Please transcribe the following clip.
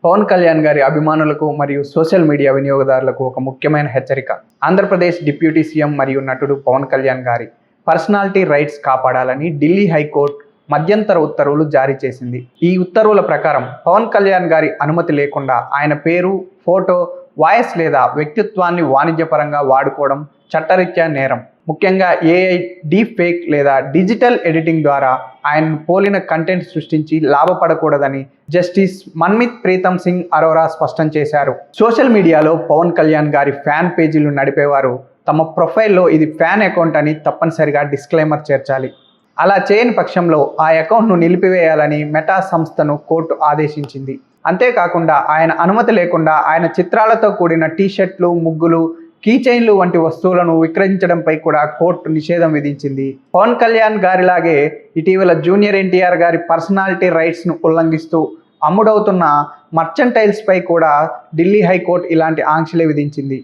పవన్ కళ్యాణ్ గారి అభిమానులకు మరియు సోషల్ మీడియా వినియోగదారులకు ఒక ముఖ్యమైన హెచ్చరిక. ఆంధ్రప్రదేశ్ డిప్యూటీ సీఎం మరియు నటుడు పవన్ కళ్యాణ్ గారి పర్సనాలిటీ రైట్స్ కాపాడాలని ఢిల్లీ హైకోర్టు మధ్యంతర ఉత్తర్వులు జారీ చేసింది. ఈ ఉత్తర్వుల ప్రకారం పవన్ కళ్యాణ్ గారి అనుమతి లేకుండా ఆయన పేరు, ఫోటో, వాయిస్ లేదా వ్యక్తిత్వాన్ని వాణిజ్యపరంగా వాడుకోవడం చట్టరీత్యా నేరం. ముఖ్యంగా ఏఐ, డీప్ ఫేక్ లేదా డిజిటల్ ఎడిటింగ్ ద్వారా ఆయన్ను పోలిన కంటెంట్ సృష్టించి లాభపడకూడదని జస్టిస్ మన్మిత్ ప్రీతం సింగ్ అరోరా స్పష్టం చేశారు. సోషల్ మీడియాలో పవన్ కళ్యాణ్ గారి ఫ్యాన్ పేజీలు నడిపేవారు తమ ప్రొఫైల్లో ఇది ఫ్యాన్ అకౌంట్ అని తప్పనిసరిగా డిస్క్లైమర్ చేర్చాలి. అలా చేయని పక్షంలో ఆ అకౌంట్ను నిలిపివేయాలని మెటా సంస్థను కోర్టు ఆదేశించింది. అంతేకాకుండా ఆయన అనుమతి లేకుండా ఆయన చిత్రాలతో కూడిన టీషర్ట్లు, ముగ్గులు, కీచైన్లు వంటి వస్తువులను విక్రయించడంపై కూడా కోర్టు నిషేధం విధించింది. పవన్ కళ్యాణ్ గారిలాగే ఇటీవల జూనియర్ ఎన్టీఆర్ గారి పర్సనాలిటీ రైట్స్ను ఉల్లంఘిస్తూ అమ్ముడవుతున్న మర్చెంటైల్స్పై కూడా ఢిల్లీ హైకోర్టు ఇలాంటి ఆంక్షలే విధించింది.